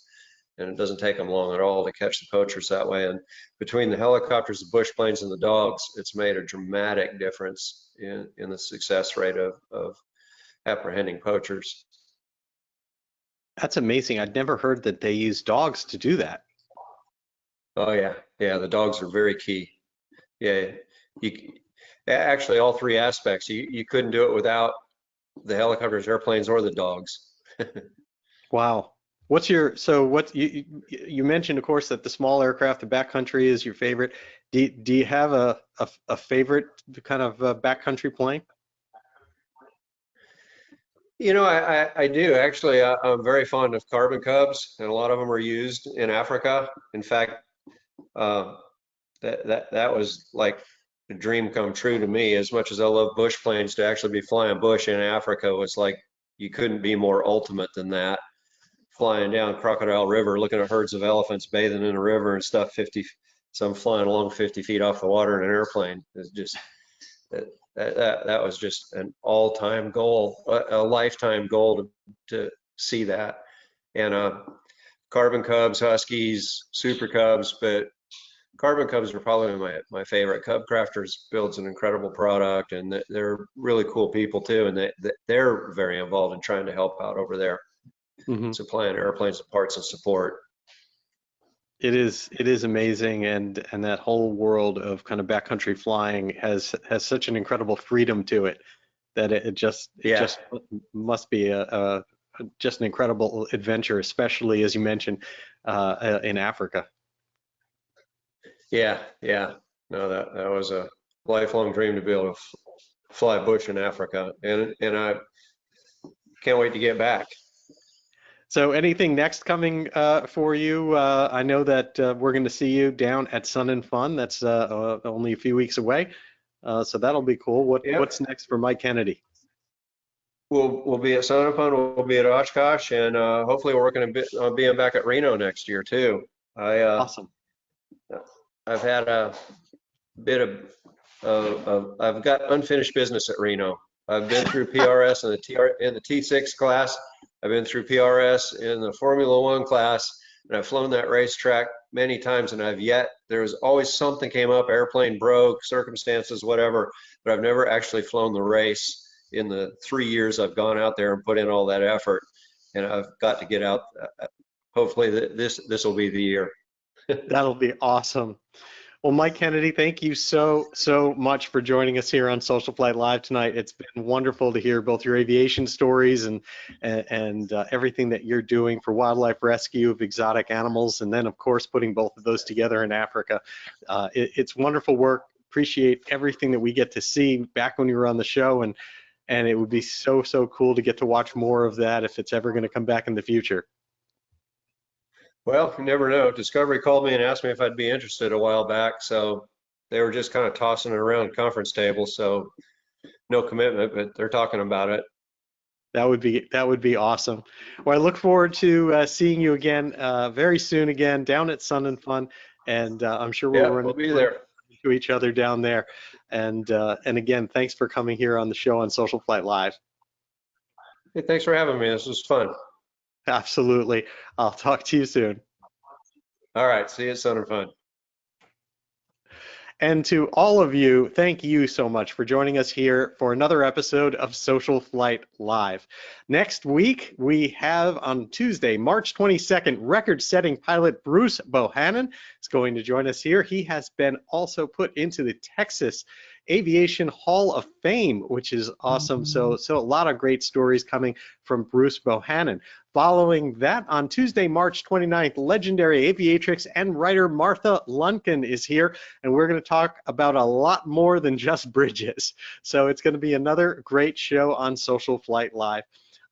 And it doesn't take them long at all to catch the poachers that way. And between the helicopters, the bush planes, and the dogs, it's made a dramatic difference in the success rate of apprehending poachers. That's amazing. I'd never heard that they use dogs to do that. Oh yeah, yeah. The dogs are very key. Yeah, actually all three aspects. You couldn't do it without the helicopters, airplanes, or the dogs. Wow. What you mentioned, of course, that the small aircraft, the backcountry is your favorite. Do you have a favorite kind of backcountry plane? You know, I do actually. I'm very fond of carbon cubs, and a lot of them are used in Africa. In fact, that was like a dream come true to me. As much as I love bush planes, to actually be flying bush in Africa was like, you couldn't be more ultimate than that. Flying down Crocodile River, looking at herds of elephants bathing in a river and stuff, some flying along 50 feet off the water in an airplane. Is just that was just an all-time goal, a lifetime goal to see that. And carbon cubs, huskies, super cubs, but carbon cubs are probably my favorite. Cub Crafters builds an incredible product, and they're really cool people too, and they're very involved in trying to help out over there, supplying airplanes and parts and support. It is amazing, and that whole world of kind of backcountry flying has such an incredible freedom to it that it just must be just an incredible adventure, especially as you mentioned in Africa. Yeah, yeah. No, that was a lifelong dream to be able to fly bush in Africa, and I can't wait to get back. So anything next coming for you? I know that we're going to see you down at Sun and Fun. That's only a few weeks away. So that'll be cool. What's next for Mike Kennedy? We'll be at Sun and Fun. We'll be at Oshkosh, and hopefully we're working a bit on being back at Reno next year too. Awesome. I've had a bit of I've got unfinished business at Reno. I've been through PRS in the T6 class. I've been through PRS in the Formula One class. and I've flown that racetrack many times, and there was always something came up, airplane broke, circumstances, whatever, but I've never actually flown the race in the 3 years I've gone out there and put in all that effort, and I've got to get out. Hopefully this will be the year. That'll be awesome. Well, Mike Kennedy, thank you so much for joining us here on Social Flight Live tonight. It's been wonderful to hear both your aviation stories and everything that you're doing for wildlife rescue of exotic animals, and then of course putting both of those together in Africa. It's wonderful work. Appreciate everything that we get to see back when you were on the show, and it would be so cool to get to watch more of that if it's ever going to come back in the future. Well, you never know. Discovery called me and asked me if I'd be interested a while back, so they were just kind of tossing it around conference tables, so no commitment, but they're talking about it. That would be awesome. Well, I look forward to seeing you again very soon again down at Sun and Fun, and I'm sure We'll be there. To each other down there. And again, thanks for coming here on the show on Social Flight Live. Hey, thanks for having me. This was fun. Absolutely. I'll talk to you soon. All right. See you at Sun and Fun. And to all of you, thank you so much for joining us here for another episode of Social Flight Live. Next week, we have on Tuesday, March 22nd, record-setting pilot Bruce Bohannon is going to join us here. He has been also put into the Texas Aviation Hall of Fame, which is awesome. So a lot of great stories coming from Bruce Bohannon. Following that, on Tuesday, March 29th, legendary aviatrix and writer Martha Lunkin is here, and we're going to talk about a lot more than just bridges. So it's going to be another great show on Social Flight Live.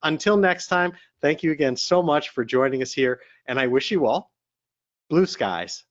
Until next time, thank you again so much for joining us here, and I wish you all blue skies.